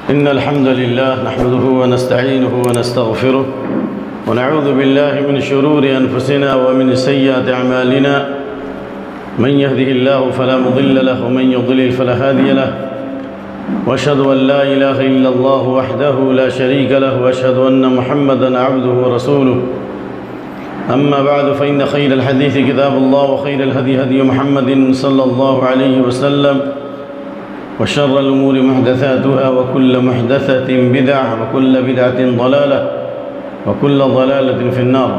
إن الحمد لله نحمده ونستعينه ونستغفره ونعوذ بالله من شرور أنفسنا ومن سيئات أعمالنا من يهده الله فلا مضل له ومن يضلل فلا هادي له وأشهد أن لا إله إلا الله وحده لا شريك له وأشهد أن محمدًا عبده ورسوله أما بعد فإن خير الحديث كتاب الله وخير الهدي هدي محمد صلى الله عليه وسلم وشر الأمور محدثاتها وكل محدثة بدعة وكل بدعة ضلالة وكل ضلالة في النار.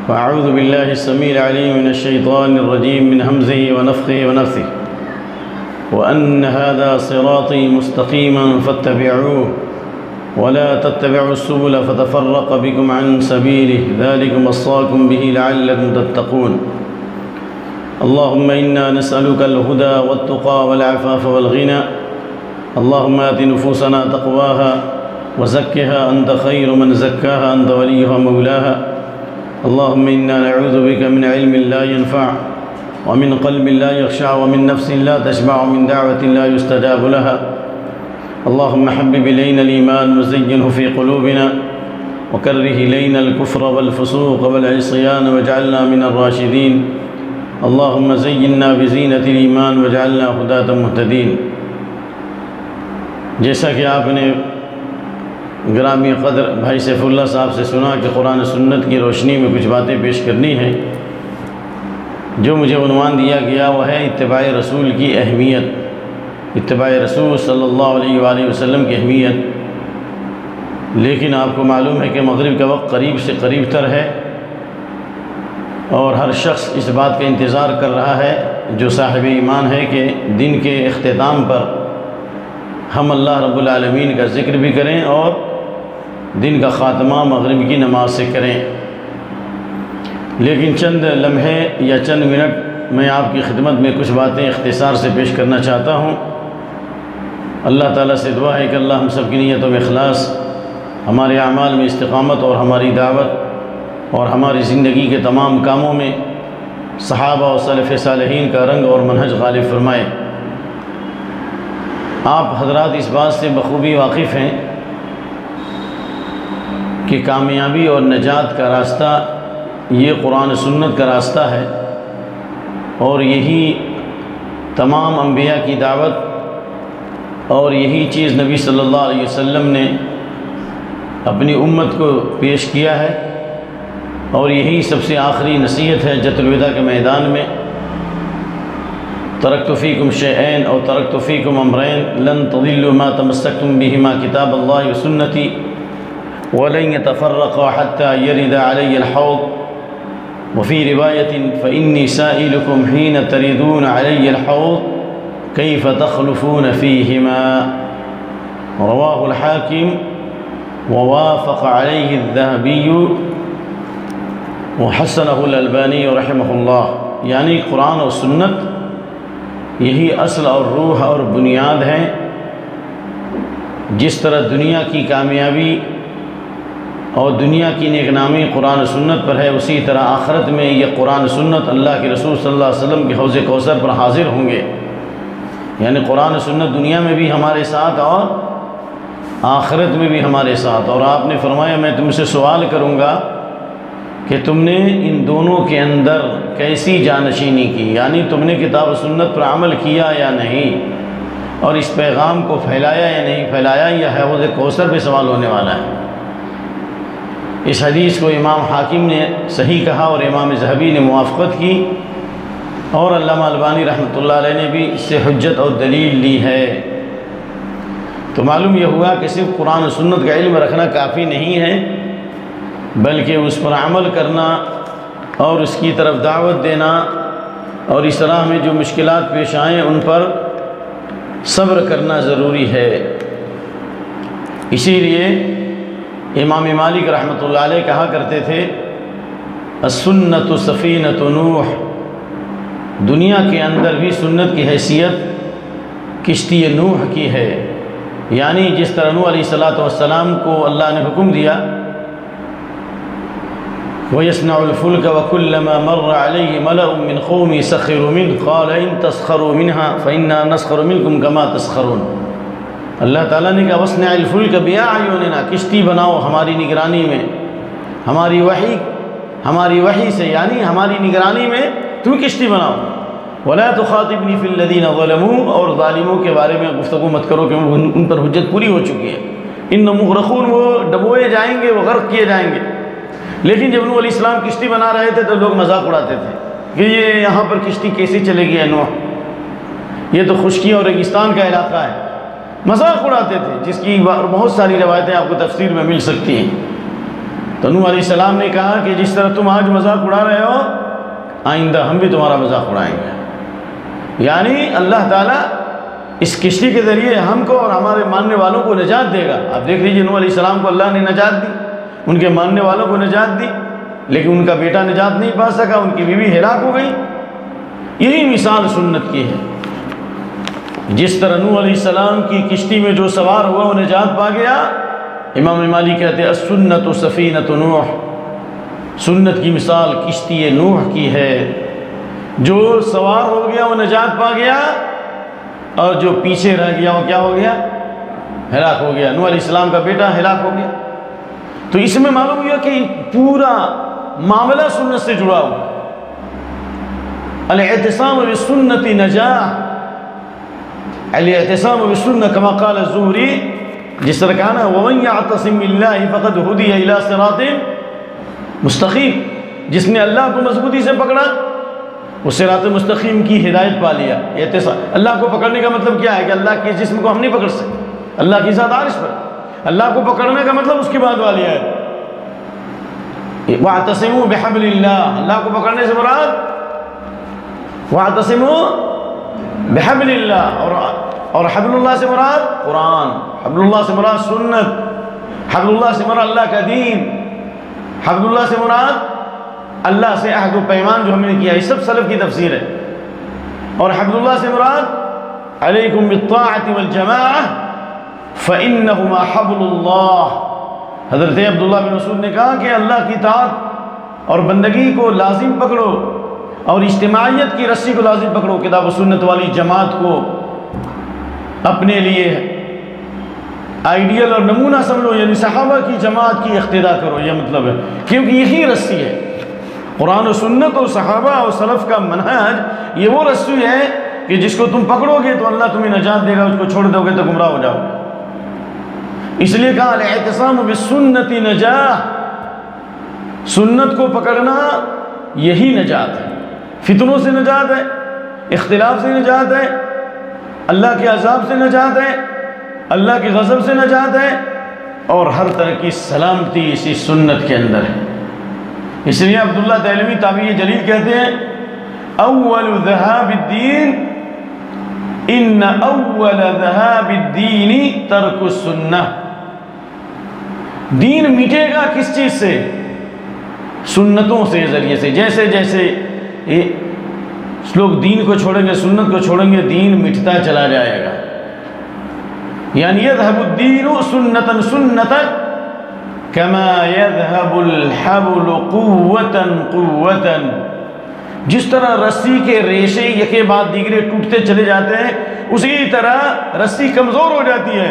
فأعوذ بالله السميع العليم من الشيطان الرجيم من همزه ونفخه ونفثه وأن هذا صراطي مستقيما فاتبعوه ولا تتبعوا السبل فتفرق بكم عن سبيله ذلكم وصاكم به لعلكم تتقون. اللهم إنا نسألك الهدى والتقى والعفاف والغنى. اللهم آت نفوسنا تقواها وزكها أنت خير من زكاها أنت وليها مولاها. اللهم إنا نعوذ بك من علم لا ينفع ومن قلب لا يخشع ومن نفس لا تشبع ومن دعوة لا يستجاب لها. اللهم حبب إلينا الإيمان وزينه في قلوبنا وكره إلينا الكفر والفسوق والعصيان واجعلنا من الراشدين. اللهم زينا بزینة الإيمان واجعلنا هداة مهتدين. جیسا کہ آپ نے گرامی قدر بھائی سیف اللہ صاحب سے سنا کہ قرآن و سنت کی روشنی میں کچھ باتیں پیش کرنی ہیں. جو مجھے عنوان دیا گیا وہ ہے اتباع رسول کی اہمیت، اتباع رسول صلی اللہ علیہ وآلہ وسلم کی اہمیت. لیکن آپ کو معلوم ہے کہ مغرب کا وقت قریب سے قریب تر ہے اور ہر شخص اس بات کا انتظار کر رہا ہے جو صاحب ایمان ہے کہ دن کے اختتام پر ہم اللہ رب العالمین کا ذکر بھی کریں اور دن کا خاتمہ مغرب کی نماز سے کریں. لیکن چند لمحے یا چند منٹ میں آپ کی خدمت میں کچھ باتیں اختصار سے پیش کرنا چاہتا ہوں. اللہ تعالیٰ سے دعا ہے کہ اللہ ہم سب کی نیتوں میں اخلاص، ہمارے اعمال میں استقامت اور ہماری دعوت اور ہماری زندگی کے تمام کاموں میں صحابہ و سلف صالحین کا رنگ اور منہج غالب فرمائے. آپ حضرات اس بات سے بخوبی واقف ہیں کہ کامیابی اور نجات کا راستہ یہ قرآن و سنت کا راستہ ہے اور یہی تمام انبیاء کی دعوت اور یہی چیز نبی صلی اللہ علیہ وسلم نے اپنی امت کو پیش کیا ہے اور یہی سب سے آخری نصیحت ہے حجۃ الوداع کے میدان میں. ترکت فیکم شیئین اور ترکت فیکم امرین لن تضلوا ما تمسکتم بہما کتاب اللہ وسنتی ولن يتفرقا حتى يرد علی الحوض وفي روایت فإنی سائلکم حین تردون علی الحوض کیف تخلفون فیہما. رواہ الحاکم ووافق علیہ الذہبی وحسنہ الالبانی رحمہ اللہ. یعنی قرآن و سنت یہی اصل اور روح اور بنیاد ہے. جس طرح دنیا کی کامیابی اور دنیا کی نیک نامی قرآن و سنت پر ہے، اسی طرح آخرت میں یہ قرآن و سنت اللہ کے رسول صلی اللہ علیہ وسلم کے حوض کوثر پر حاضر ہوں گے. یعنی قرآن و سنت دنیا میں بھی ہمارے ساتھ اور آخرت میں بھی ہمارے ساتھ. اور آپ نے فرمایا میں تم سے سوال کروں گا کہ تم نے ان دونوں کے اندر کیسی جانشینی کی، یعنی تم نے کتاب و سنت پر عمل کیا یا نہیں اور اس پیغام کو پھیلایا یا نہیں پھیلایا. یہ حوض کوثر پہ سوال ہونے والا ہے. اس حدیث کو امام حاکم نے صحیح کہا اور امام ذہبی نے موافقت کی اور علامہ البانی رحمۃ اللہ علیہ نے بھی اس سے حجت اور دلیل لی ہے. تو معلوم یہ ہوا کہ صرف قرآن و سنت کا علم رکھنا کافی نہیں ہے بلکہ اس پر عمل کرنا اور اس کی طرف دعوت دینا اور اس راہ میں جو مشکلات پیش آئیں ان پر صبر کرنا ضروری ہے. اسی لیے امام مالک رحمۃ اللہ علیہ کہا کرتے تھے السنت سفینۃ نوح. دنیا کے اندر بھی سنت کی حیثیت کشتی نوح کی ہے. یعنی جس طرح نوح علیہ السلام کو اللہ نے حکم دیا وَيَصْنَعُ الْفُلْكَ وَكُلَّمَا مَرَّ عَلَيْهِ مَلَأٌ مِّنْ قَوْمِهِ سَخِرُوا مِنْهُ قَالَ إِن تَسْخَرُوا مِنْهَا فَإِنَّا نَسْخَرُ مِنْكُمْ كَمَا تَسْخَرُونَ. اللہ تعالیٰ نے کہا وَاصْنِعِ الْفُلْكَ بِأَعْيُنِنَا، کشتی بناؤ ہماری نگرانی میں، ہماری وحی سے، یعنی ہماری نگرانی میں تم کشتی بناؤ۔ وَلَا تُخَاطِبْنِي فِي الَّذِينَ ظَلَمُوا، اور ظالموں کے بارے میں گفتگو مت کرو کہ ان پر حجت پوری ہو چکی ہے۔ إِنَّهُمْ مُغْرَقُونَ، وہ ڈبوئے جائیں گے، وہ غرق کیے جائیں گے۔ لیکن جب نوح علیہ السلام کشتی بنا رہے تھے تو لوگ مذاق اڑاتے تھے کہ یہ یہاں پر کشتی کیسے چلے گی ہے نوح، یہ تو خشکی اور ریگستان کا علاقہ ہے، مذاق اڑاتے تھے، جس کی بہت ساری روایتیں آپ کو تفسیر میں مل سکتی ہیں۔ تو نوح علیہ السلام نے کہا کہ جس طرح تم آج مذاق اڑا رہے ہو، آئندہ ہم بھی تمہارا مذاق اڑائیں گے۔ یعنی اللہ تعالیٰ اس کشتی کے ذریعے ہم کو اور ہمارے ماننے والوں کو نجات دے گا۔ آپ دیکھ لیجیے نوح علیہ السلام کو اللہ نے نجات دی، ان کے ماننے والوں کو نجات دی، لیکن ان کا بیٹا نجات نہیں پا سکا، ان کی بیوی ہلاک ہو گئی۔ یہی مثال سنت کی ہے۔ جس طرح نوح علیہ السلام کی کشتی میں جو سوار ہوا وہ نجات پا گیا، امام مالک کہتے ہیں السنت سفینۃ نوح، سنت کی مثال کشتی نوح کی ہے۔ جو سوار ہو گیا وہ نجات پا گیا، اور جو پیچھے رہ گیا وہ کیا ہو گیا؟ ہلاک ہو گیا۔ نوح علیہ السلام کا بیٹا ہلاک ہو گیا۔ تو اس میں معلوم ہوا کہ پورا معاملہ سنت سے جڑا ہوا۔ الاعتصام بالسنت نجاح، الاعتصام بالسنت کما قال الزہری، جس طرح کہا نا وَمَنْ يَعْتَصِمْ بِاللَّهِ فَقَدْ هُدِيَ إِلَىٰ صِرَاطٍ مستقیم، جس نے اللہ کو مضبوطی سے پکڑا وہ صراط مستقیم کی ہدایت پا لیا۔ اللہ کو پکڑنے کا مطلب کیا ہے کہ اللہ کے جسم کو ہم نہیں پکڑ سکتے، اللہ کی ذات عرش پر، اللہ کو پکڑنے کا مطلب اس کی بعد والی ہے وَاعْتَصِمُوا بِحَبْلِ اللَّهِ، اللہ کو پکڑنے سے مراد وَاعْتَصِمُوا بِحَبْلِ اللَّهِ، اور حبل اللہ سے مراد قرآن، حبل اللہ سے مراد سنت، حبل اللہ سے مراد اللہ کا دین، حبل اللہ سے مراد اللہ سے عہد و پیمان جو ہم نے کیا، یہ سب سلف کی تفسیر ہے۔ اور حبل اللہ سے مراد علیکم بالطاعة والجماعة فإنهما حبل اللہ۔ حضرت عبداللہ بن مسعود نے کہا کہ اللہ کی اطاعت اور بندگی کو لازم پکڑو، اور اجتماعیت کی رسی کو لازم پکڑو، کتاب و سنت والی جماعت کو اپنے لیے آئیڈیل اور نمونہ سمجھو، یعنی صحابہ کی جماعت کی اقتداء کرو، یہ مطلب ہے، کیونکہ یہی رسی ہے۔ قرآن و سنت اور صحابہ اور سلف کا منہج یہ وہ رسی ہے کہ جس کو تم پکڑو گے تو اللہ تمہیں نجات دے گا، اس کو چھوڑ دو گے تو گمراہ ہو جاؤ گے۔ اس لیے کہا الاعتصام بالسنت نجاح، سنت کو پکڑنا یہی نجات ہے، فتنوں سے نجات ہے، اختلاف سے نجات ہے، اللہ کے عذاب سے نجات ہے، اللہ کے غضب سے نجات ہے، اور ہر طرح کی سلامتی اسی سنت کے اندر ہے۔ اس لیے عبداللہ دہلوی تابعی جلیل کہتے ہیں اول ذہاب الدین ان اول ذہاب الدین ترک السنہ، دین مٹے گا کس چیز سے؟ سنتوں سے ذریعے سے۔ جیسے جیسے لوگ دین کو چھوڑیں گے، سنت کو چھوڑیں گے، دین مٹتا چلا جائے گا۔ یعنی یذهب الدین سنتا سنتا کما یذهب الحبل قوتا قوتا، جس طرح رسی کے ریشے یکے بعد دیگرے ٹوٹتے چلے جاتے ہیں، اسی طرح رسی کمزور ہو جاتی ہے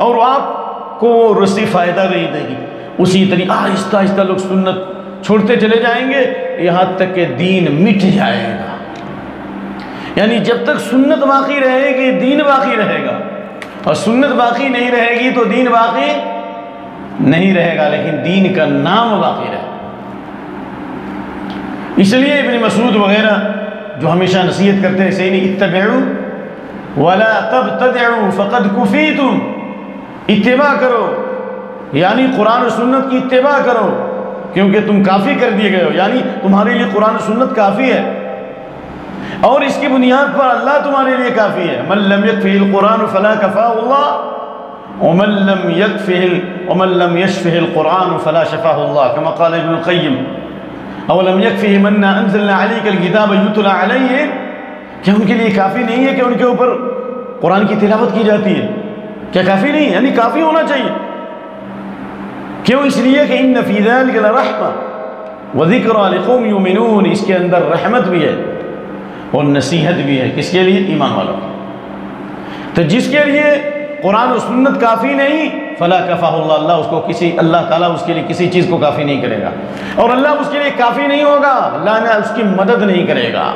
اور آپ کو رسی فائدہ نہیں دے گی۔ اسی طریقے آہستہ آہستہ لوگ سنت چھوڑتے چلے جائیں گے یہاں تک کہ دین مٹ جائے گا۔ یعنی جب تک سنت باقی رہے گی دین باقی رہے گا، اور سنت باقی نہیں رہے گی تو دین باقی نہیں رہے گا، لیکن دین کا نام باقی رہے گا۔ اس لیے ابن مسعود وغیرہ جو ہمیشہ نصیحت کرتے ہیں سینی اتبعوا ولا تبتدعوا فقد کفیتم، اتباع کرو یعنی قرآن و سنت کی اتباع کرو کیونکہ تم کافی کر دیے گئے ہو، یعنی تمہارے لیے قرآن و سنت کافی ہے، اور اس کی بنیاد پر اللہ تمہارے لیے کافی ہے۔ من لم یکفہ القرآن فلا کفاہ اللہ ومن لم یشفہ القرآن فلا شفاہ اللہ، کما قال ابن القیم اولم یکفہم انا انزلنا علیک الکتاب یتلی علیہم، کیا ان کے لیے کافی نہیں ہے کہ ان کے اوپر قرآن کی تلاوت کی جاتی ہے؟ کیا کافی نہیں؟ یعنی کافی ہونا چاہیے۔ کیوں؟ اس لیے کہ ان فی ذلک لرحمہ وذکری لقوم یؤمنون، اس کے اندر رحمت بھی ہے اور نصیحت بھی ہے، کس کے لیے؟ ایمان والوں۔ تو جس کے لیے قرآن و سنت کافی نہیں، فلا کفاہ اللہ، اس کو اللہ تعالیٰ اس کے لیے کسی چیز کو کافی نہیں کرے گا، اور اللہ اس کے لیے کافی نہیں ہوگا، اللہ نے اس کی مدد نہیں کرے گا۔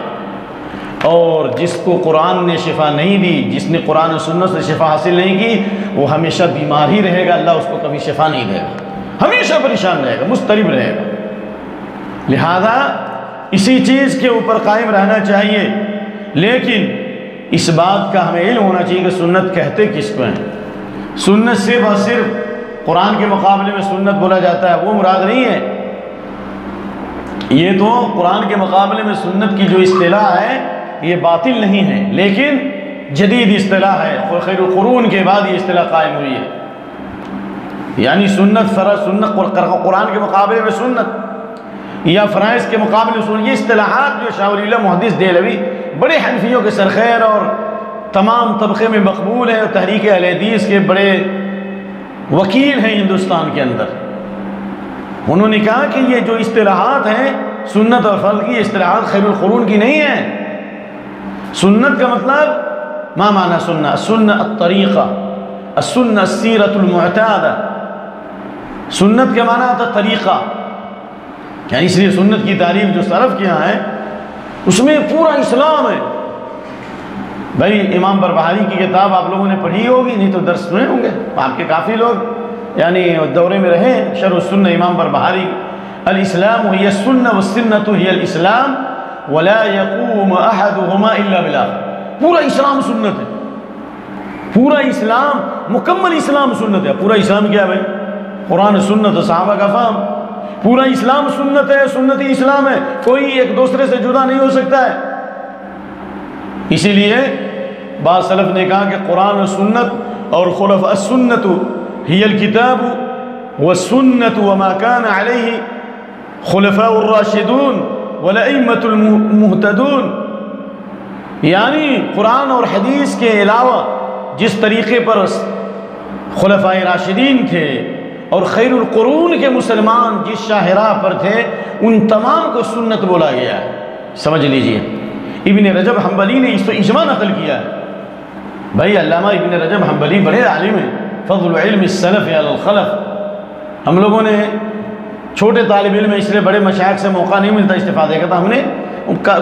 اور جس کو قرآن نے شفا نہیں دی، جس نے قرآن و سنت سے شفا حاصل نہیں کی، وہ ہمیشہ بیمار ہی رہے گا، اللہ اس کو کبھی شفا نہیں دے گا، ہمیشہ پریشان رہے گا، مضطرب رہے گا۔ لہذا اسی چیز کے اوپر قائم رہنا چاہیے، لیکن اس بات کا ہمیں علم ہونا چاہیے کہ سنت کہتے کس کو ہیں۔ سنت صرف اور صرف قرآن کے مقابلے میں سنت بولا جاتا ہے وہ مراد نہیں ہے، یہ تو قرآن کے مقابلے میں سنت کی جو اصطلاح ہے یہ باطل نہیں ہے، لیکن جدید اصطلاح ہے، خیر القرون کے بعد یہ اصطلاح قائم ہوئی ہے، یعنی سنت قرآن کے مقابلے میں سنت یا فرائض کے مقابلے میں سنت، یہ اصطلاحات جو شاہ ولی اللہ محدث دہلوی بڑے حنفیوں کے سرخیر اور تمام طبقے میں مقبول ہیں، اور تحریک اہل حدیث کے بڑے وکیل ہیں ہندوستان کے اندر، انہوں نے کہا کہ یہ جو اصطلاحات ہیں سنت اور فرض کی اصطلاحات خیر القرون کی نہیں ہیں۔ سنت کا مطلب ما معنی سنت؟ سنت الطریقہ، السنت السیرۃ المعتادہ، سنت کا معنی ہوتا طریقہ، یعنی اس لیے سنت کی تعریف جو سلف کے یہاں ہے اس میں پورا اسلام ہے۔ بھائی امام بربہاری کی کتاب آپ لوگوں نے پڑھی ہوگی، نہیں تو درس سنے ہوں گے آپ کے کافی لوگ، یعنی دورے میں رہے، شرح السنہ امام بربہاری، الاسلام هی السنہ والسنۃ هی الاسلام ولا يقوم احدهما الا بالآخر۔ پورا اسلام سنت ہے، پورا اسلام، مکمل اسلام سنت ہے۔ پورا اسلام کیا ہے بھائی؟ قرآن سنت صحابہ کا فہم، پورا اسلام سنت ہے، سنتی اسلام ہے، کوئی ایک دوسرے سے جدا نہیں ہو سکتا ہے۔ اسی لیے بعض سلف نے کہا کہ قرآن و سنت اور خلف السنت ہی الکتاب والسنت وما كان علیہ خلفاء الراشدون والائمۃ المہتدون، یعنی قرآن اور حدیث کے علاوہ جس طریقے پر خلفاء راشدین تھے اور خیر القرون کے مسلمان جس شاہراہ پر تھے، ان تمام کو سنت بولا گیا ہے۔ سمجھ لیجئے، ابن رجب حنبلی نے اس پر اجماع نقل کیا ہے۔ بھائی علامہ ابن رجب حنبلی بڑے عالم ہیں، فضل علم السلف علی الخلف۔ ہم لوگوں نے چھوٹے طالب علم اس لیے بڑے مشائخ سے موقع نہیں ملتا استفادے کا، تو ہم نے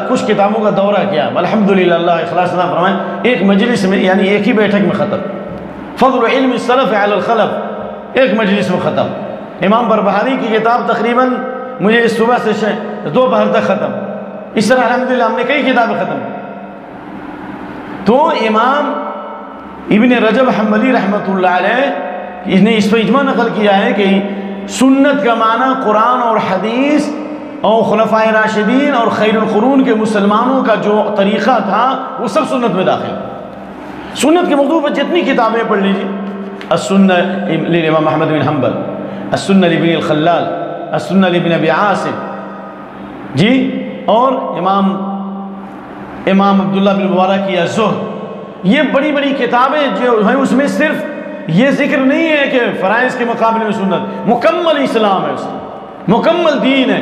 کچھ کتابوں کا دورہ کیا، الحمدللہ، اللہ اخلاص نہ فرمائے، ایک مجلس میں، یعنی ایک ہی بیٹھک میں ختم، فضل علم السلف علی الخلف ایک مجلس میں ختم۔ امام بربہاری کی کتاب تقریباً مجھے اس صبح سے دوپہر تک ختم، اس طرح الحمدللہ ہم نے کئی کتابیں ختم۔ تو امام ابن رجب حنبلی رحمۃ اللہ علیہ اس نے اس پر اجماع نقل کیا ہے کہ سنت کا معنی قرآن اور حدیث اور خلفاء راشدین اور خیر القرون کے مسلمانوں کا جو طریقہ تھا وہ سب سنت میں داخل ہے۔ سنت کے موضوع پر جتنی کتابیں پڑھ لیجیے، السنہ لامام احمد بن حنبل، السنہ لابن الخلال، السنہ لابن ابی عاصم، جی، اور امام عبداللہ بن مبارک کی الزہد، یہ بڑی بڑی کتابیں جو ہیں اس میں صرف یہ ذکر نہیں ہے کہ فرائض کے مقابلے میں سنت، مکمل اسلام ہے، اس میں مکمل دین ہے،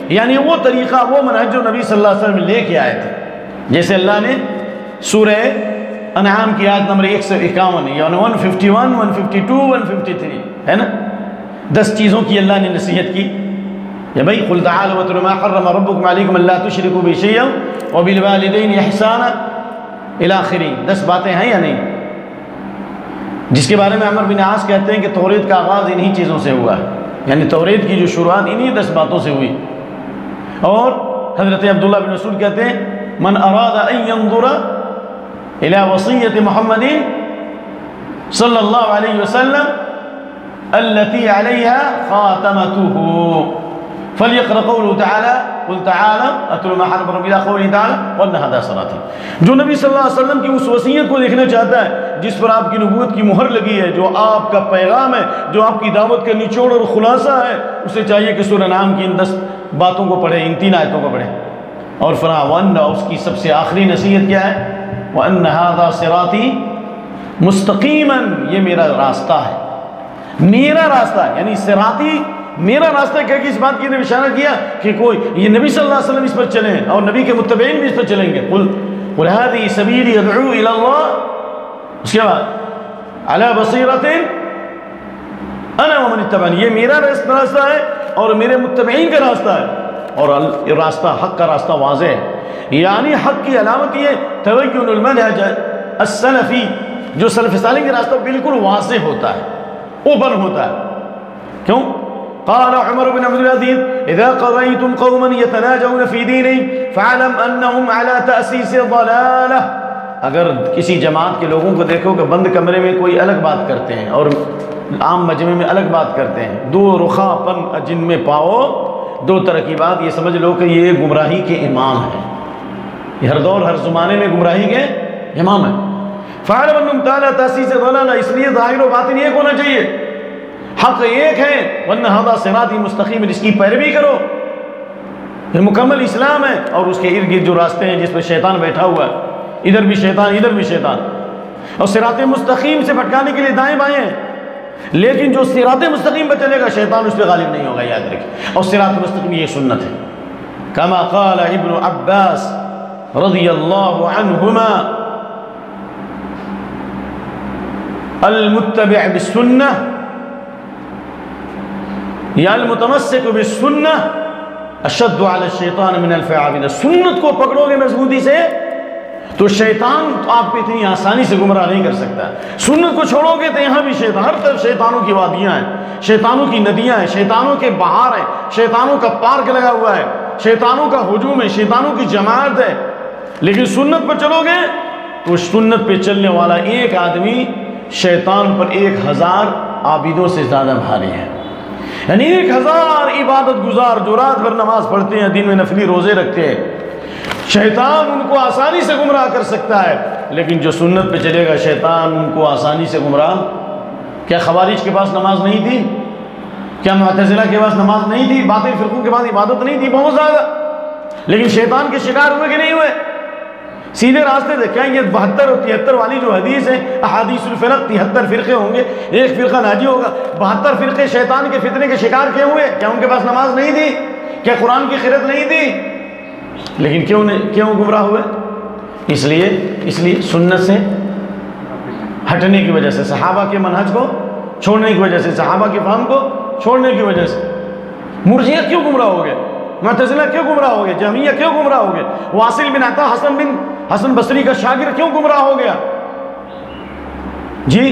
یعنی وہ طریقہ، وہ منہج جو نبی صلی اللہ علیہ وسلم لے کے آئے تھے۔ جیسے اللہ نے سورہ انعام کی آیت نمبر 151 یعنی 151 152 153 ہے نا، 10 چیزوں کی اللہ نے نصیحت کی، یا بھائی قل تعالوا واتلوا ما حرم ربكم عليكم الا تشركوا به شيئا وبالوالدين احسانا الى آخری 10 باتیں ہیں یا نہیں، جس کے بارے میں عمر بن عاص کہتے ہیں کہ توریت کا آغاز انہی چیزوں سے ہوا ہے، یعنی توریت کی جو شروعات انہی 10 باتوں سے ہوئی۔ اور حضرت عبداللہ بن مسعود کہتے ہیں من اراد ان ينظر الى وصیت محمد صلی اللہ علیہ وسلم التي عليها خاتمته فليقرأ قوله تعالى قل تعالى اتل ما حرم ربي الى قوله تعالى وان هذا صراطي۔ جو نبی صلی اللہ علیہ وسلم کی اس وصیت کو دیکھنا چاہتا ہے جس پر آپ کی نبوت کی مہر لگی ہے، جو آپ کا پیغام ہے، جو آپ کی دعوت کا نچوڑ اور خلاصہ ہے، اسے چاہیے کہ سورہ انعام کی ان 10 باتوں کو پڑھے، ان 3 آیتوں کو پڑھے۔ اور فرمایا اس کی سب سے آخری نصیحت کیا ہے؟ وَأَنَّ هَذَا صِرَاطِي مُسْتَقِيمًا، یہ میرا راستہ ہے، میرا راستہ ہے، یعنی صراطی میرا راستہ کہہ کے اس بات کی نے اشارہ کیا کہ کوئی یہ نبی صلی اللہ علیہ وسلم اس پر چلیں اور نبی کے متبعین بھی اس پر چلیں گے۔ قُلْ هَذِهِ سَبِيلِي أَدْعُو إِلَى اللَّهِ، اس کے بعد علی بصیرۃ انا ومن اتبعنی، یہ میرا راستہ ہے اور میرے متبعین کا راستہ ہے، اور راستہ حق کا راستہ واضح ہے۔ یعنی حق کی علامت یہ تبین المنہج السلفی، جو سلف صالح کا راستہ بالکل واضح ہوتا ہے، اوپن ہوتا ہے۔ کیوں؟ قال عمر بن عبد العزيز اذا قضيتم قوما يتناجون في دينهم فاعلم انهم على تاسيس ضلاله، اگر کسی جماعت کے لوگوں کو دیکھو کہ بند کمرے میں کوئی الگ بات کرتے ہیں اور عام مجمع میں الگ بات کرتے ہیں، دو رخا پن جن میں پاؤ، دو طرح کی بات، یہ سمجھ لو کہ یہ گمراہی کے امام ہیں، یہ ہر دور ہر زمانے میں گمراہی کے امام ہیں۔ فاعلم انهم على تاسيس ضلاله، اس لیے ظاہر و باطن ایک ہونا چاہیے، حق ایک ہے، ورنہ ھذا صراطی مستقیم، اس کی پیروی کرو، یہ مکمل اسلام ہے۔ اور اس کے ارد گرد جو راستے ہیں جس پہ شیطان بیٹھا ہوا ہے، ادھر بھی شیطان ادھر بھی شیطان، اور صراط مستقیم سے بھٹکانے کے لیے دائیں بائیں ہیں، لیکن جو صراط مستقیم پہ چلے گا شیطان اس پہ غالب نہیں ہوگا، یاد رکھیں۔ اور صراط مستقیم یہ سنت ہے، کما قال ابن عباس رضی اللہ عنہما المتبع بالسنہ یا المتمسک بالسنہ اشد علی الشیطان من الف عابد، سنت کو پکڑو گے مضبوطی سے تو شیطان تو آپ کو اتنی آسانی سے گمراہ نہیں کر سکتا، سنت کو چھوڑو گے تو یہاں بھی شیطان، ہر طرف شیطانوں کی وادیاں ہیں، شیطانوں کی ندیاں ہیں، شیطانوں کے بہار ہیں، شیطانوں کا پارک لگا ہوا ہے، شیطانوں کا ہجوم ہے، شیطانوں کی جماعت ہے۔ لیکن سنت پر چلو گے تو سنت پہ چلنے والا ایک آدمی شیطان پر 1000 عابدوں سے زیادہ بھاری ہے، یعنی 1000 عبادت گزار جو رات بھر نماز پڑھتے ہیں، دن میں نفلی روزے رکھتے ہیں، شیطان ان کو آسانی سے گمراہ کر سکتا ہے، لیکن جو سنت پہ چلے گا شیطان ان کو آسانی سے گمراہ۔ کیا خوارج کے پاس نماز نہیں تھی؟ کیا معتزلہ کے پاس نماز نہیں تھی؟ باطل فرقوں کے پاس عبادت نہیں تھی؟ بہت زیادہ، لیکن شیطان کے شکار ہوئے کہ نہیں ہوئے؟ سیدھے راستے سے کیا یہ 72 اور 73 والی جو حدیث ہے، احادیث الفرق، 73 فرقے ہوں گے، ایک فرقہ ناجی ہوگا، 72 فرقے شیطان کے فتنے کے شکار کیوں ہوئے؟ کیا ان کے پاس نماز نہیں تھی؟ کیا قرآن کی قرأت نہیں تھی؟ لیکن کیوں گمراہ ہوئے؟ اس لیے سنت سے ہٹنے کی وجہ سے، صحابہ کے منہج کو چھوڑنے کی وجہ سے، صحابہ کے فہم کو چھوڑنے کی وجہ سے۔ مرجئہ کیوں گمراہ ہو گئے؟ معتزلہ کیوں گمراہ ہو گئے؟ جہمیہ کیوں گمراہ ہو گئے؟ واصل بن عطا حسن بصری کا شاگرد کیوں گمراہ ہو گیا؟ جی،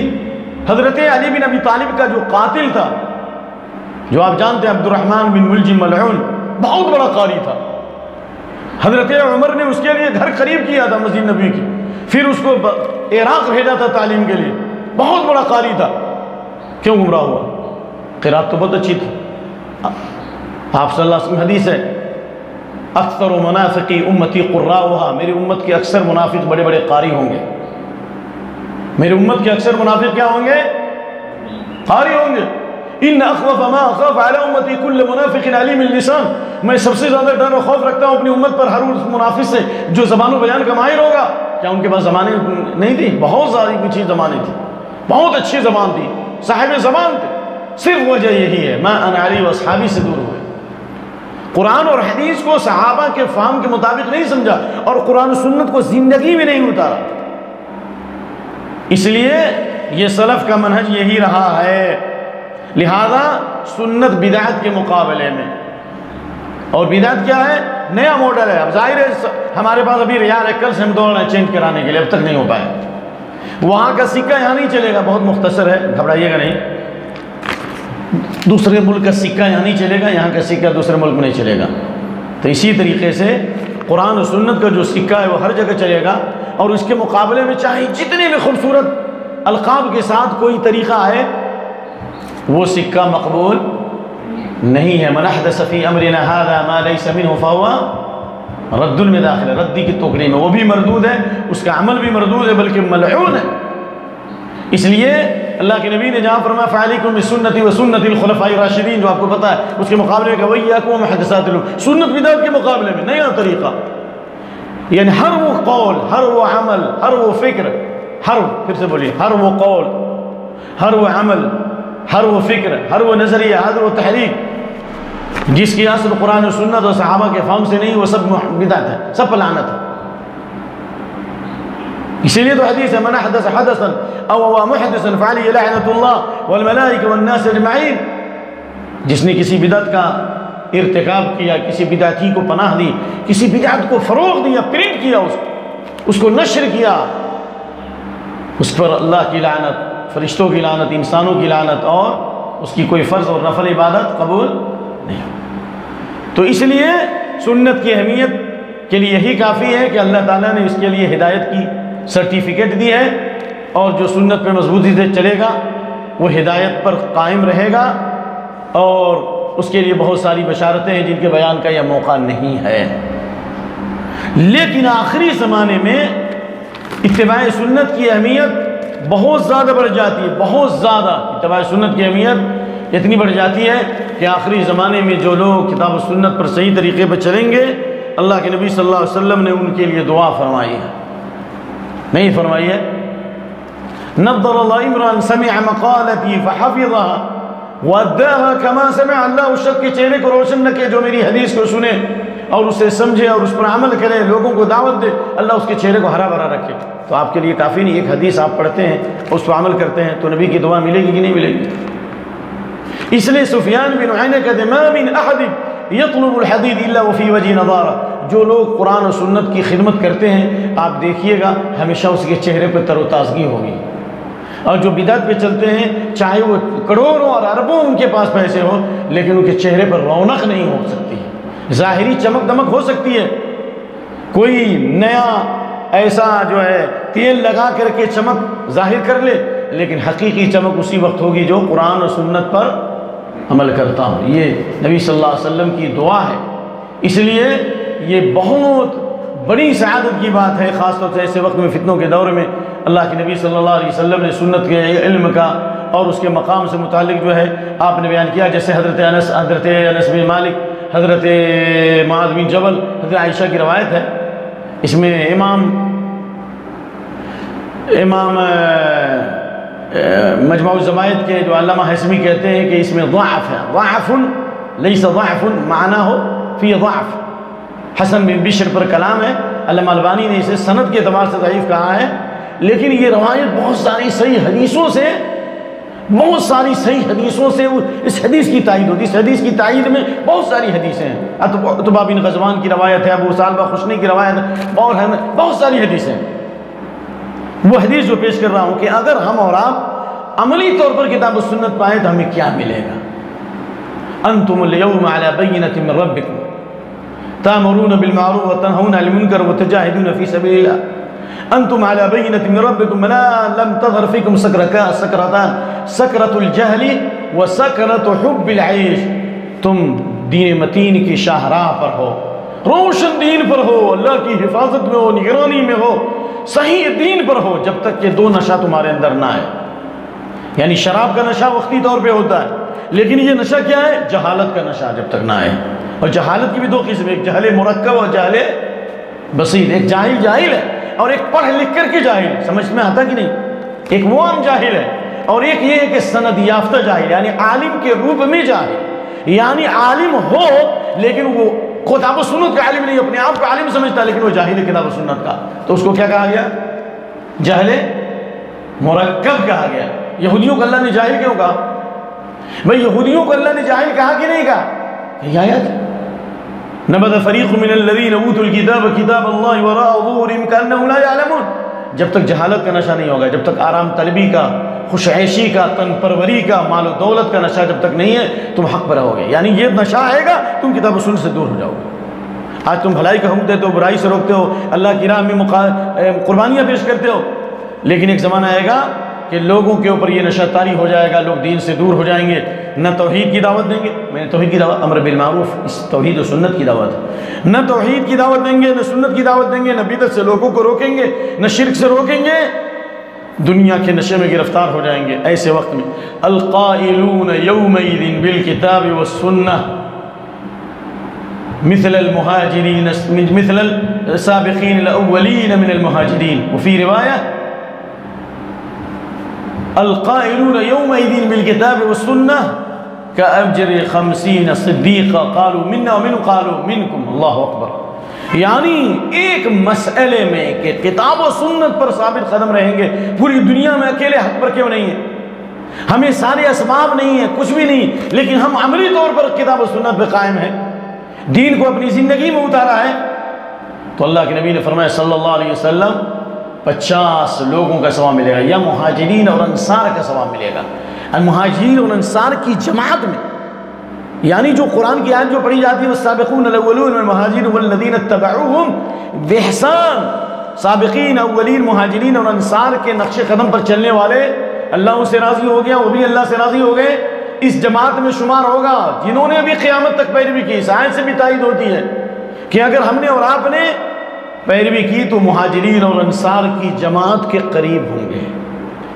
حضرت علی بن ابی طالب کا جو قاتل تھا، جو آپ جانتے ہیں عبد الرحمن بن ملجم ملعون، بہت بڑا قاری تھا، حضرت عمر نے اس کے لیے گھر قریب کیا تھا مسجد نبی کی، پھر اس کو عراق بھیجا تھا تعلیم کے لیے، بہت بڑا قاری تھا، کیوں گمراہ ہوا؟ قرات تو بہت اچھی تھی۔ آپ صلی اللہ علیہ وسلم حدیث ہے، اکثر منافقی امتی قراؤہا، میری امت کے اکثر منافق بڑے بڑے قاری ہوں گے، میری امت کے اکثر منافق کیا ہوں گے؟ قاری ہوں گے۔ ان اخوف ما اخاف علی امتی کل منافق علیم اللسان، میں سب سے زیادہ ڈر و خوف رکھتا ہوں اپنی امت پر ہر اس منافق سے جو زبان و بیان کا ماہر ہوگا۔ کیا ان کے پاس زبانیں نہیں تھی؟ بہت ساری کچھ زبانیں تھیں، بہت اچھی زبان تھی، صاحب زبان تھے، صرف وجہ یہی ہے ما انا علی و اصحابی سے دور ہوئے، قرآن اور حدیث کو صحابہ کے فہم کے مطابق نہیں سمجھا اور قرآن و سنت کو زندگی میں نہیں اتارا۔ اس لیے یہ سلف کا منہج یہی رہا ہے، لہذا سنت بدعت کے مقابلے میں، اور بدعت کیا ہے؟ نیا ماڈل ہے۔ اب ظاہر ہے ہمارے پاس ابھی ریال ہے، کل سے ہم دوڑ رہے ہیں چینج کرانے کے لیے، اب تک نہیں ہو پایا۔ وہاں کا سکہ یہاں نہیں چلے گا، بہت مختصر ہے، گھبرائیے گا نہیں۔ دوسرے ملک کا سکہ یہاں نہیں چلے گا، یہاں کا سکہ دوسرے ملک میں نہیں چلے گا۔ تو اسی طریقے سے قرآن و سنت کا جو سکہ ہے وہ ہر جگہ چلے گا، اور اس کے مقابلے میں چاہے جتنے بھی خوبصورت القاب کے ساتھ کوئی طریقہ ہے، وہ سکہ مقبول نہیں ہے۔ من احدث فی امرنا ھذا ما لیس منہ فہو رد میں داخل ہے، ردی کی ٹوکری میں، وہ بھی مردود ہے، اس کا عمل بھی مردود ہے بلکہ ملعون ہے۔ اس لیے اللہ کے نبی نے جہاں فرمایا فعلیکم بسنتی و سنت الخلفاء الراشدین، جو آپ کو پتہ ہے، اس کے مقابلے میں کہ وَإِيَّاكُمْ وَمُحْدَثَاتِ الْأُمُورِ، سنت بدعت کے مقابلے میں نیا طریقہ، یعنی ہر وہ قول، ہر وہ عمل، ہر وہ فکر، پھر سے بولیے، ہر وہ قول، ہر وہ عمل، ہر وہ فکر، ہر وہ نظریہ، ہر وہ تحریک جس کی اصل قرآن و سنت اور صحابہ کے فہم سے نہیں، وہ سب بدعت ہے، سب پر لعنت ہے۔ اسی لیے تو حدیث ہے من احدث حدثا او هو محدث فعليه لعنۃ اللہ والملائکہ والناس اجمعین، جس نے کسی بدعت کا ارتکاب کیا، کسی بدعتی کو پناہ دی، کسی بدعت کو فروغ دیا، پرنٹ کیا، اس کو نشر کیا، اس پر اللہ کی لعنت، فرشتوں کی لعنت، انسانوں کی لعنت، اور اس کی کوئی فرض اور نفل عبادت قبول نہیں ہو۔ تو اس لیے سنت کی اہمیت کے لیے یہی کافی ہے کہ اللہ تعالیٰ نے اس کے لیے ہدایت کی سرٹیفکیٹ دی ہے، اور جو سنت پہ مضبوطی سے چلے گا وہ ہدایت پر قائم رہے گا، اور اس کے لیے بہت ساری بشارتیں ہیں جن کے بیان کا یہ موقع نہیں ہے۔ لیکن آخری زمانے میں اتباع سنت کی اہمیت بہت زیادہ بڑھ جاتی ہے، بہت زیادہ اتباع سنت کی اہمیت اتنی بڑھ جاتی ہے کہ آخری زمانے میں جو لوگ کتاب و سنت پر صحیح طریقے پر چلیں گے، اللہ کے نبی صلی اللہ علیہ وسلم نے ان کے لیے دعا فرمائی ہے، نہیں فرمائی ہے؟ نضر اللہ امرا سمع مقالتی فحفظها واداها كما سمع، اللہ اس شخص کے چہرے کو روشن رکھے جو میری حدیث کو سنے اور اسے سمجھے اور اس پر عمل کرے، لوگوں کو دعوت دے، اللہ اس کے چہرے کو ہرا بھرا رکھے۔ تو آپ کے لیے کافی نہیں، ایک حدیث آپ پڑھتے ہیں، اس پر عمل کرتے ہیں، تو نبی کی دعا ملے گی کہ نہیں ملے گی؟ اس لیے سفیان بن عیینہ کہتے ہیں ما من احد یطلب الحدیث الا وفی وجہ نضارہ، جو لوگ قرآن و سنت کی خدمت کرتے ہیں آپ دیکھیے گا ہمیشہ اس کے چہرے پہ تر و تازگی ہوگی، اور جو بدعت پہ چلتے ہیں چاہے وہ کروڑوں اور اربوں ان کے پاس پیسے ہو لیکن ان کے چہرے پر رونق نہیں ہو سکتی، ظاہری چمک دمک ہو سکتی ہے، کوئی نیا ایسا جو ہے تیل لگا کر کے چمک ظاہر کر لے، لیکن حقیقی چمک اسی وقت ہوگی جو قرآن و سنت پر عمل کرتا ہوں۔ یہ نبی صلی اللہ علیہ وسلم کی دعا ہے، اس لیے یہ بہت بڑی سعادت کی بات ہے، خاص طور سے ایسے وقت میں، فتنوں کے دور میں۔ اللہ کے نبی صلی اللہ علیہ وسلم نے سنت کے علم کا اور اس کے مقام سے متعلق جو ہے آپ نے بیان کیا، جیسے حضرت انس بن مالک، حضرت معاذ بن جبل، حضرت عائشہ کی روایت ہے، اس میں امام مجمع الزوائد کے جو علامہ حسمی کہتے ہیں کہ اس میں ضعف ہے، ضعف لیس ضعف معنی ہو فی ضعف، حسن بن بشر پر کلام ہے، علامہ البانی نے اسے سند کے اعتبار سے ضعیف کہا ہے، لیکن یہ روایت بہت ساری صحیح حدیثوں سے اس حدیث کی تائید ہوتی ہے، اس حدیث کی تائید میں بہت ساری حدیثیں ہیں، عتبہ بن غزوان کی روایت ہے، ابو ثعلبہ خشنی کی روایت ہے، اور بہت ساری حدیثیں۔ وہ حدیث جو پیش کر رہا ہوں کہ اگر ہم اور آپ عملی طور پر کتاب و سنت پائیں تو ہمیں کیا ملے گا؟ انتم اليوم على بینۃ من ربکم تأمرون بالمعروف وتنهون عن المنکر وتجاہدون فی سبیل اللہ، انتم على بینۃ من ربکم لم تظہر فیکم سکرتان، سکرۃ الجہل وسکرۃ حب العیش، تم دین متین کی شاہراہ پر ہو، روشن دین پر ہو، اللہ کی حفاظت میں ہو، نگرانی میں ہو، صحیح دین پر ہو، جب تک کہ دو نشہ تمہارے اندر نہ آئے۔ یعنی شراب کا نشہ وقتی طور پہ ہوتا ہے، لیکن یہ نشہ کیا ہے؟ جہالت کا نشہ جب تک نہ آئے، اور جہالت کی بھی دو قسم، ایک جہل مرکب اور جہل بسیط، ایک جاہل ہے اور ایک پڑھ لکھ کر کے جاہل، سمجھ میں آتا کہ نہیں؟ ایک وہ عام جاہل ہے، اور ایک یہ ہے کہ سند یافتہ جاہل، یعنی عالم کے روپ میں جاہل، یعنی عالم ہو لیکن وہ کتاب و سنت کا عالم نہیں، اپنے آپ کو عالم سمجھتا لیکن وہ جاہل ہے کتاب و سنت کا، تو اس کو کیا کہا گیا؟ جہل مرکب کہا گیا۔ یہودیوں کو اللہ نے جاہل کیوں کہا؟ بھئی یہودیوں کو اللہ نے جاہل کہا کہ نہیں کہا؟ یہ آیت نبذ فریق من الذین اوتوا الکتاب کتاب اللہ وراء ظہورہم کأنہم لا یعلمون، جب تک جہالت کا نشہ نہیں ہوگا، جب تک آرام طلبی کا، خوش عیشی کا، تن پروری کا، مال و دولت کا نشہ جب تک نہیں ہے تم حق پر رہو گے، یعنی یہ نشہ آئے گا تم کتاب و سنت سے دور ہو جاؤ گے۔ آج تم بھلائی کا حکم دیتے ہو، برائی سے روکتے ہو، اللہ کی راہ میں قربانیاں پیش کرتے ہو، لیکن ایک زمانہ آئے گا کہ لوگوں کے اوپر یہ نشہ طاری ہو جائے گا، لوگ دین سے دور ہو جائیں گے، نہ توحید کی دعوت دیں گے، میں نے توحید کی دعوت، امر بالمعروف اس توحید و سنت کی دعوت ہے، نہ توحید کی دعوت دیں گے، نہ سنت کی دعوت دیں گے، نہ بدعت سے لوگوں کو روکیں گے، نہ شرک سے روکیں گے، دنیا کے نشے میں گرفتار ہو جائیں گے۔ ایسے وقت میں القائلون یومئذ بالکتاب والسنہ مثل المہاجرین مثل السابقین الاولین من المہاجرین، وفی روایہ القائلون یومئذ بالکتاب والسنہ کأجر 50 صدیقا قالوا منا ومن قالوا منکم، اللہ اکبر۔ یعنی ایک مسئلے میں کہ کتاب و سنت پر ثابت قدم رہیں گے، پوری دنیا میں اکیلے حق پر کیوں نہیں ہیں؟ ہمیں سارے اسباب نہیں ہیں، کچھ بھی نہیں، لیکن ہم عملی طور پر کتاب و سنت پہ قائم ہیں، دین کو اپنی زندگی میں اتارا ہے، تو اللہ کے نبی نے فرمایا صلی اللہ علیہ وسلم 50 لوگوں کا ثواب ملے گا، یا مہاجرین اور انصار کا ثواب ملے گا۔ مہاجرین اور انصار کی جماعت میں، یعنی جو قرآن کی آیت جو پڑھی جاتی ہے والسابقون الاولون من المہاجرین والذین اتبعوہم بإحسان، سابقین اولین مہاجرین اور انصار کے نقش قدم پر چلنے والے، اللہ ان سے راضی ہو گیا، وہ بھی اللہ سے راضی ہو گئے، اس جماعت میں شمار ہوگا جنہوں نے ابھی قیامت تک پیروی کی۔ اس آیت سے بھی تائید ہوتی ہے کہ اگر ہم نے اور آپ نے پیروی کی تو مہاجرین اور انصار کی جماعت کے قریب ہوں گے،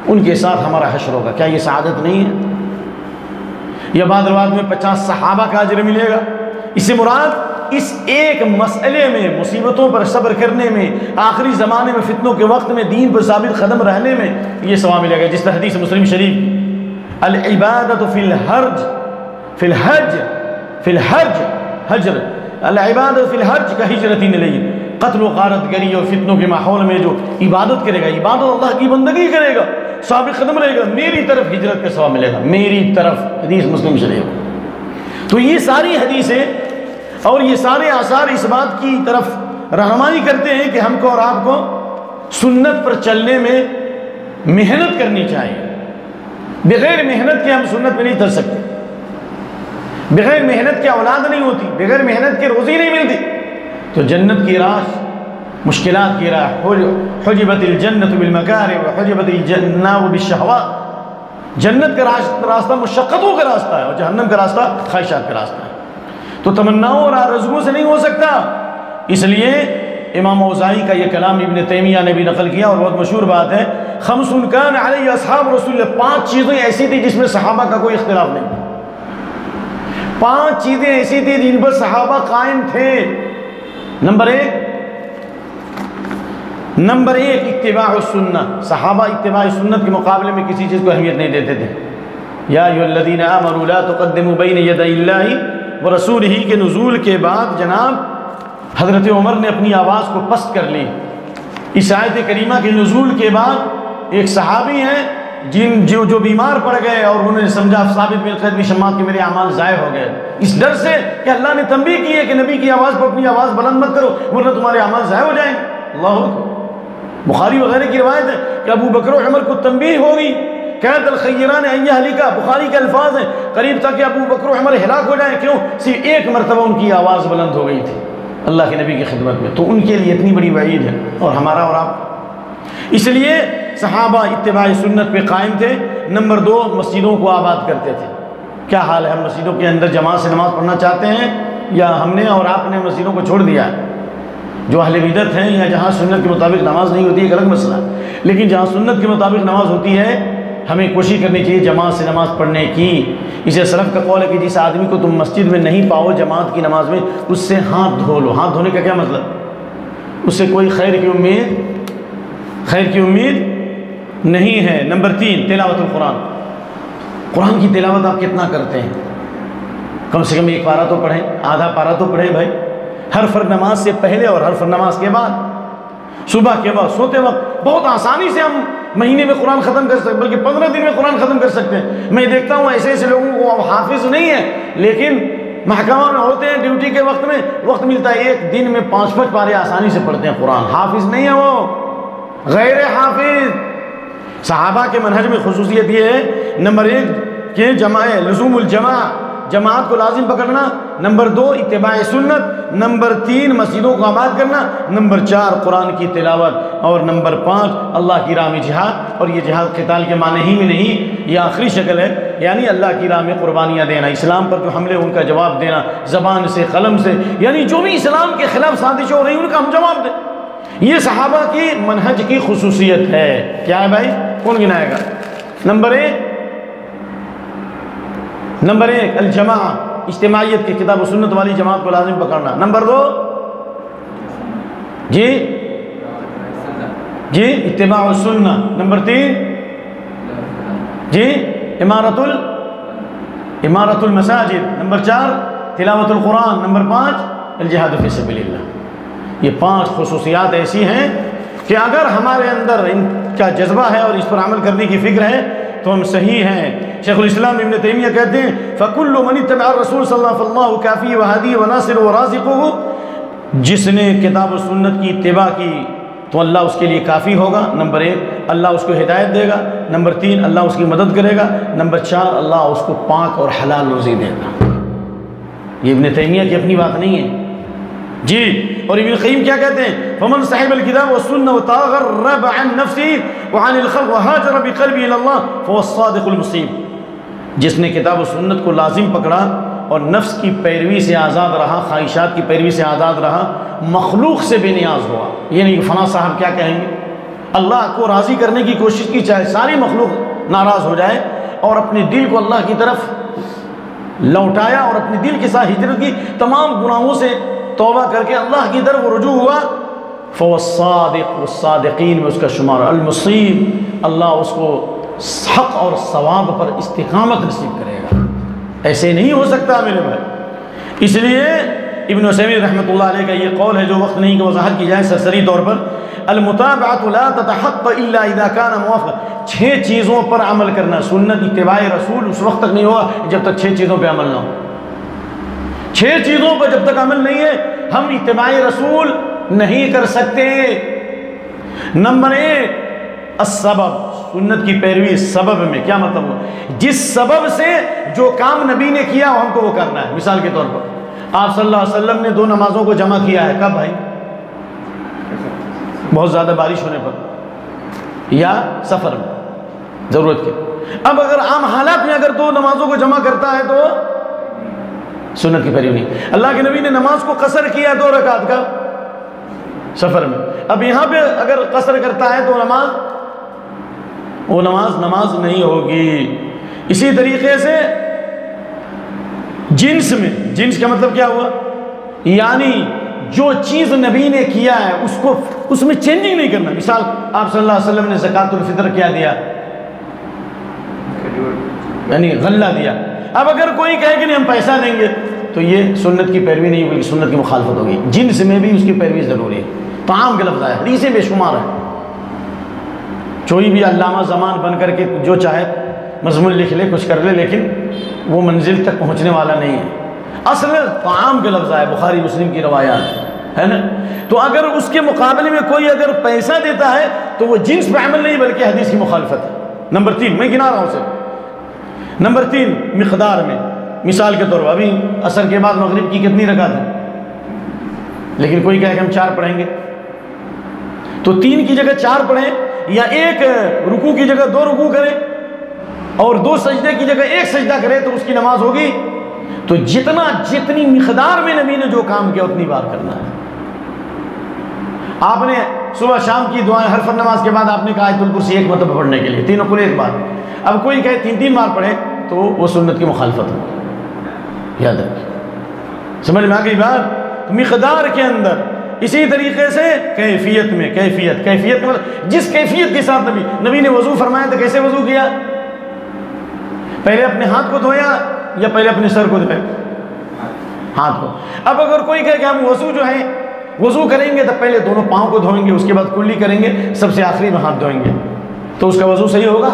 ان کے ساتھ ہمارا حشر ہوگا۔ کیا یہ سعادت نہیں ہے؟ یا بعض روایت میں 50 صحابہ کا اجر ملے گا۔ اس سے مراد اس ایک مسئلے میں، مصیبتوں پر صبر کرنے میں، آخری زمانے میں فتنوں کے وقت میں دین پر ثابت قدم رہنے میں یہ ثواب ملے گا۔ جس طرح حدیث مسلم شریف العبادت فی الحرج فی الحج فی الحج حجر، العبادت فی الحرج کا ہجرت الیہ، قتل و غارت گری اور فتنوں کے ماحول میں جو عبادت کرے گا، عبادت اللہ کی بندگی کرے گا، ثابت قدم رہے گا، میری طرف ہجرت کا ثواب ملے گا، میری طرف۔ حدیث مسلم شریف۔ تو یہ ساری حدیثیں اور یہ سارے آثار اس بات کی طرف رہنمائی کرتے ہیں کہ ہم کو اور آپ کو سنت پر چلنے میں محنت کرنی چاہیے۔ بغیر محنت کے ہم سنت میں نہیں چل سکتے، بغیر محنت کے اولاد نہیں ہوتی، بغیر محنت کے روزی نہیں ملتی۔ تو جنت کی راہ، مشکلات کی راہ، حجبت الجنت بالمکارہ وحجبت الجنہ بالشہوات، جنت کا راستہ مشقتوں کا راستہ ہے اور جہنم کا راستہ خواہشات کا راستہ ہے۔ تو تمناؤں اور آرزوؤں سے نہیں ہو سکتا۔ اس لیے امام اوزاعی کا یہ کلام ابن تیمیہ نے بھی نقل کیا اور بہت مشہور بات ہے، خمس کان علیہ اصحاب رسول اللہ، 5 چیزیں ایسی تھی جس میں صحابہ کا کوئی اختلاف نہیں تھا، 5 چیزیں ایسی تھی جن پر صحابہ قائم تھے۔ نمبر ایک اتباع السنہ، صحابہ اتباع سنت کے مقابلے میں کسی چیز کو اہمیت نہیں دیتے تھے۔ یا ایھا الذین آمنوا لا تقدموا بین یدی اللہ ورسولہ کے نزول کے بعد جناب حضرت عمر نے اپنی آواز کو پست کر لی۔ اس آیت کریمہ کے نزول کے بعد ایک صحابی ہیں جو بیمار پڑ گئے اور انہوں نے سمجھا ثابت بن قیس بن شماس کے میرے اعمال ضائع ہو گئے، اس ڈر سے کہ اللہ نے تنبیہ کی ہے کہ نبی کی آواز پر اپنی آواز بلند مت کرو ورنہ تمہارے اعمال ضائع ہو جائیں گے۔ اللہ اکبر۔ بخاری وغیرہ کی روایت ہے کہ ابو بکر و عمر کو تنبیہ ہوگی، قید الخیران ان یہلکا، بخاری کے الفاظ ہیں، قریب تھا کہ ابو بکر و عمر ہلاک ہو جائیں۔ کیوں؟ صرف ایک مرتبہ ان کی آواز بلند ہو گئی تھی اللہ کے نبی کی خدمت میں، تو ان کے لیے اتنی بڑی وعید ہے، اور ہمارا اور آپ۔ اس لیے صحابہ اتباع سنت پہ قائم تھے۔ نمبر 2، مسجدوں کو آباد کرتے تھے۔ کیا حال ہے؟ ہم مسجدوں کے اندر جماعت سے نماز پڑھنا چاہتے ہیں یا ہم نے اور آپ نے مسجدوں کو چھوڑ دیا ہے؟ جو اہل بدعت ہیں یا جہاں سنت کے مطابق نماز نہیں ہوتی ہے ایک الگ مسئلہ، لیکن جہاں سنت کے مطابق نماز ہوتی ہے ہمیں کوشش کرنی چاہیے جماعت سے نماز پڑھنے کی۔ اسے سلف کا قول ہے کہ جس آدمی کو تم مسجد میں نہیں پاؤ جماعت کی نماز میں، اس سے ہاتھ دھو لو۔ ہاتھ دھونے کا کیا مطلب؟ اس سے کوئی خیر کی امید نہیں ہے۔ نمبر 3، تلاوت القرآن۔ قرآن کی تلاوت آپ کتنا کرتے ہیں؟ کم سے کم 1 پارہ تو پڑھیں، آدھا پارہ تو پڑھیں بھائی، ہر فرض نماز سے پہلے اور ہر فرض نماز کے بعد، صبح کے بعد، سوتے وقت۔ بہت آسانی سے ہم مہینے میں قرآن ختم کر سکتے ہیں، بلکہ 15 دن میں قرآن ختم کر سکتے ہیں۔ میں دیکھتا ہوں ایسے لوگوں کو حافظ نہیں ہے لیکن محکمہ میں ہوتے ہیں، ڈیوٹی کے وقت میں وقت ملتا ہے، 1 دن میں 5 پارے آسانی سے پڑھتے ہیں قرآن۔ حافظ نہیں ہے وہ، غیر حافظ۔ صحابہ کے منہج میں خصوصیت یہ ہے، نمبر 1 کہ لزوم الجماع، جماعت کو لازم پکڑنا۔ نمبر 2 اتباع سنت۔ نمبر 3 مسجدوں کو آباد کرنا۔ نمبر 4 قرآن کی تلاوت۔ اور نمبر 5 اللہ کی راہ میں جہاد۔ اور یہ جہاد قتال کے معنی ہی میں نہیں، یہ آخری شکل ہے، یعنی اللہ کی راہ میں قربانیاں دینا، اسلام پر جو حملے ان کا جواب دینا، زبان سے، قلم سے، یعنی جو بھی اسلام کے خلاف سازشیں ہو رہی ہیں ان کا ہم جواب دیں۔ یہ صحابہ کی منہج کی خصوصیت ہے۔ کیا ہے بھائی؟ کون گنائے گا؟ نمبر 1 الجماع، اجتماعیت کی، کتاب و سنت والی جماعت کو لازم پکڑنا۔ نمبر 2 جی اتباع السنہ۔ نمبر 3 امارت المساجد۔ نمبر 4 تلاوت القرآن۔ نمبر 5 الجہاد فی سبیل اللہ۔ یہ 5 خصوصیات ایسی ہیں کہ اگر ہمارے اندر ان کا جذبہ ہے اور اس پر عمل کرنے کی فکر ہے تو ہم صحیح ہیں۔ شیخ الاسلام ابن تیمیہ کہتے ہیں فَكُلُّ مَنِ اتَّبَعَ الرَّسُولَ صلی اللہ فَاللَّهُ كَافِيهُ وَهَادِيهُ وَنَاصِرُهُ وَرَازِقُهُ، جس نے کتاب و سنت کی اتباع کی تو اللہ اس کے لیے کافی ہوگا، نمبر 1 اللہ اس کو ہدایت دے گا، نمبر 3 اللہ اس کی مدد کرے گا، نمبر 4 اللہ اس کو پاک اور حلال روزی دے گا۔ یہ ابن تیمیہ کی اپنی بات نہیں ہے جی۔ اور ابن قیم کیا کہتے ہیں فمن صاحب الکتاب والسنہ وتغرب عن نفسه وعن الخلق وهاجر بقلبه الى الله فهو الصادق المصیب، جس نے کتاب و سنت کو لازم پکڑا اور نفس کی پیروی سے آزاد رہا، خواہشات کی پیروی سے آزاد رہا، مخلوق سے بے نیاز ہوا۔ یہ نہیں کہ فلاں صاحب کیا کہیں گے، اللہ کو راضی کرنے کی کوشش کی، چاہے ساری مخلوق ناراض ہو جائے، اور اپنے دل کو اللہ کی طرف لوٹایا اور اپنے دل کے ساتھ ہجرت کی، تمام گناہوں سے توبہ کر کے اللہ کی طرف رجوع ہوا، فهو الصادق، والصادقین میں اس کا شمار، المصیب اللہ اس کو حق اور ثواب پر استقامت نصیب کرے گا۔ ایسے نہیں ہو سکتا میرے بھائی۔ اس لیے ابن عثیمین رحمۃ اللہ علیہ کا یہ قول ہے جو وقت نہیں کہ وضاحت کی جائے سرسری طور پر، المتابعۃ لا تتحقق الا اذا كان موافقا، 6 چیزوں پر عمل کرنا، سنت اتباع رسول اس وقت تک نہیں ہوگا جب تک 6 چیزوں پہ عمل نہ ہو۔ 6 چیزوں پر جب تک عمل نہیں ہے ہم اتباع رسول نہیں کر سکتے۔ نمبر 1 السبب، سنت کی پیروی سبب میں، کیا مطلب ہوا، جس سبب سے جو کام نبی نے کیا ہم کو وہ کرنا ہے۔ مثال کے طور پر آپ صلی اللہ علیہ وسلم نے 2 نمازوں کو جمع کیا ہے، کب بھائی؟ بہت زیادہ بارش ہونے پر یا سفر میں ضرورت کے۔ اب اگر عام حالات میں اگر 2 نمازوں کو جمع کرتا ہے تو سنت کی پیروی نہیں۔ اللہ کے نبی نے نماز کو قصر کیا 2 رکعت کا سفر میں، اب یہاں پہ اگر قصر کرتا ہے تو وہ نماز نہیں ہوگی۔ اسی طریقے سے جنس میں، جنس کا مطلب کیا ہوا، یعنی جو چیز نبی نے کیا ہے اس میں چینجنگ نہیں کرنا۔ مثال آپ صلی اللہ علیہ وسلم نے زکوٰۃ الفطر کیا دیا، یعنی غلہ دیا، اب اگر کوئی کہے کہ نہیں ہم پیسہ دیں گے تو یہ سنت کی پیروی نہیں بلکہ سنت کی مخالفت ہوگی۔ جنس میں بھی اس کی پیروی ضروری ہے۔ طعام کا لفظ ہے، حدیثیں بے شمار ہیں، کوئی بھی علامہ زمان بن کر کے جو چاہے مضمون لکھ لے، کچھ کر لے، لیکن وہ منزل تک پہنچنے والا نہیں ہے۔ اصل طعام کا لفظ ہے، بخاری مسلم کی روایات ہے نا۔ تو اگر اس کے مقابلے میں کوئی اگر پیسہ دیتا ہے تو وہ جنس پہ عمل نہیں بلکہ حدیث کی مخالفت ہے۔ نمبر 3 میں گنا رہا ہوں صرف، نمبر 3 مقدار میں، مثال کے طور پر ابھی عصر کے بعد مغرب کی کتنی رکعت ہے، لیکن کوئی کہے کہ ہم 4 پڑھیں گے تو 3 کی جگہ 4 پڑھیں، یا 1 رکوع کی جگہ 2 رکوع کریں اور 2 سجدے کی جگہ 1 سجدہ کرے تو اس کی نماز ہوگی۔ تو جتنی مقدار میں نبی نے جو کام کیا اتنی بار کرنا ہے۔ آپ نے صبح شام کی دعائیں ہر فرض نماز کے بعد آپ نے کہا آیت الکرسی 1 مرتبہ پڑھنے کے لیے، 3 کل 1 بار، اب کوئی کہے 3 بار پڑھے تو وہ سنت کی مخالفت ہو، یاد رکھیں۔ سمجھ میں آ گئی بات؟ مقدار کے اندر، اسی طریقے سے کیفیت میں، کیفیت میں جس کیفیت کے ساتھ نبی نے وضو فرمایا تو کیسے وضو کیا، پہلے اپنے ہاتھ کو دھویا یا پہلے اپنے سر کو دھویا، ہاتھ کو۔ اب اگر کوئی کہے کہ ہم وضو کریں گے تو پہلے دونوں پاؤں کو دھوئیں گے، اس کے بعد کلی کریں گے، سب سے آخری میں ہاتھ دھوئیں گے، تو اس کا وضو صحیح ہوگا؟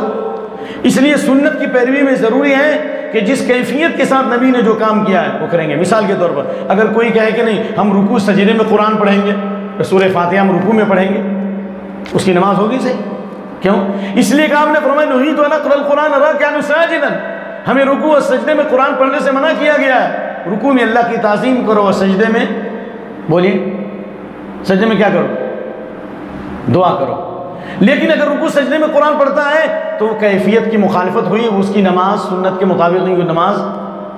اس لیے سنت کی پیروی میں ضروری ہے کہ جس کیفیت کے ساتھ نبی نے جو کام کیا ہے وہ کریں گے۔ مثال کے طور پر اگر کوئی کہے کہ نہیں ہم رکوع سجدے میں قرآن پڑھیں گے، سورہ فاتحہ ہم رکوع میں پڑھیں گے، اس کی نماز ہوگی صحیح؟ کیوں؟ اس لیے کہ آپ نے فرمایا نہیت ان اقرأ القرآن راکعا ساجدا، ہمیں رکوع اور سجدے میں قرآن پڑھنے سے منع کیا گیا ہے۔ رکوع میں اللہ کی تعظیم کرو اور سجدے میں بولیے، سجدے میں کیا کرو؟ دعا کرو۔ لیکن اگر رکوع سجدے میں قرآن پڑھتا ہے تو وہ کیفیت کی مخالفت ہوئی، اس کی نماز سنت کے مطابق نہیں ہوئی،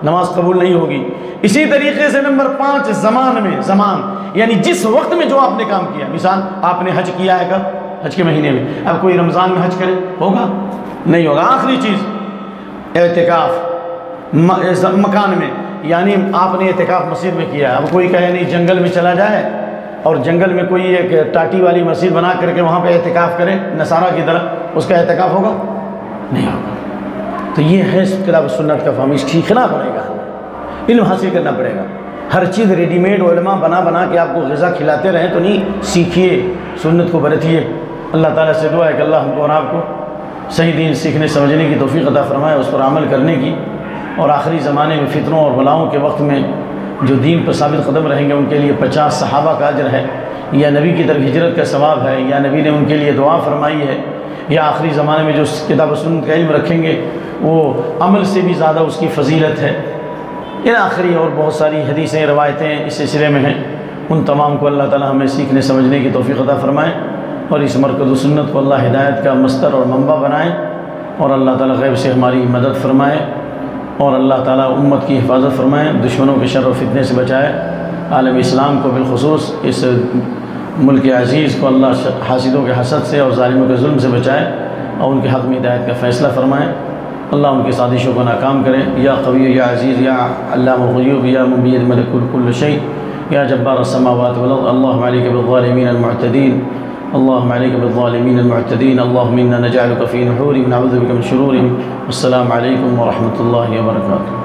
نماز قبول نہیں ہوگی۔ اسی طریقے سے نمبر 5 زمان میں، زمان یعنی جس وقت میں جو آپ نے کام کیا، مثال آپ نے حج کیا ہے، کب؟ حج کے مہینے میں، اب کوئی رمضان میں حج کرے ہوگا؟ نہیں ہوگا۔ آخری چیز اعتکاف مکان میں، یعنی آپ نے اعتکاف مسجد میں کیا ہے، اب کوئی کہے نہیں جنگل میں چلا جائے اور جنگل میں کوئی ایک ٹاٹی والی مسجد بنا کر کے وہاں پہ اعتکاف کرے نصارہ کی طرح، اس کا اعتکاف ہوگا؟ نہیں ہوگا۔ تو یہ ہے کتاب سنت کا فہم، اس سیکھنا پڑے گا، علم حاصل کرنا پڑے گا۔ ہر چیز ریڈی میڈ علماء بنا بنا کے آپ کو غذا کھلاتے رہیں تو نہیں، سیکھیے، سنت کو برتیے۔ اللہ تعالیٰ سے دعا ہے کہ اللہ ہم کو اور آپ کو صحیح دین سیکھنے سمجھنے کی توفیق عطا فرمائے، اس پر عمل کرنے کی، اور آخری زمانے میں فتنوں اور بلاؤں کے وقت میں جو دین پر ثابت قدم رہیں گے ان کے لیے 50 صحابہ کا اجر ہے، یا نبی کی طرف ہجرت کا ثواب ہے، یا نبی نے ان کے لیے دعا فرمائی ہے، یا آخری زمانے میں جو کتاب و سنت کا علم رکھیں گے وہ عمل سے بھی زیادہ اس کی فضیلت ہے۔ ان آخری اور بہت ساری حدیثیں روایتیں اس سلسلے میں ہیں، ان تمام کو اللہ تعالیٰ ہمیں سیکھنے سمجھنے کی توفیق عطا فرمائے، اور اس مرکز و سنت کو اللہ ہدایت کا مصدر اور منبع بنائے، اور اللہ تعالیٰ غیب سے ہماری مدد فرمائے، اور اللہ تعالیٰ امت کی حفاظت فرمائے، دشمنوں کے شر و فتنے سے بچائے، عالم اسلام کو بالخصوص اس ملک عزیز کو اللہ حاسدوں کے حسد سے اور ظالموں کے ظلم سے بچائے، اور ان کے حق میں ہدایت کا فیصلہ فرمائے، اللہ ان کی سازشوں کو ناکام کرے۔ یا قوی یا عزیز یا علام الغیوب یا من بیہ ملک کل شیء یا جبار السماوات والارض، اللهم عليك بالظالمين المعتدين، اللهم عليك بالظالمين المعتدين، اللهم إنا نجعلك في نحورهم ونعوذ بك من شرورهم، والسلام عليكم ورحمة الله وبركاته۔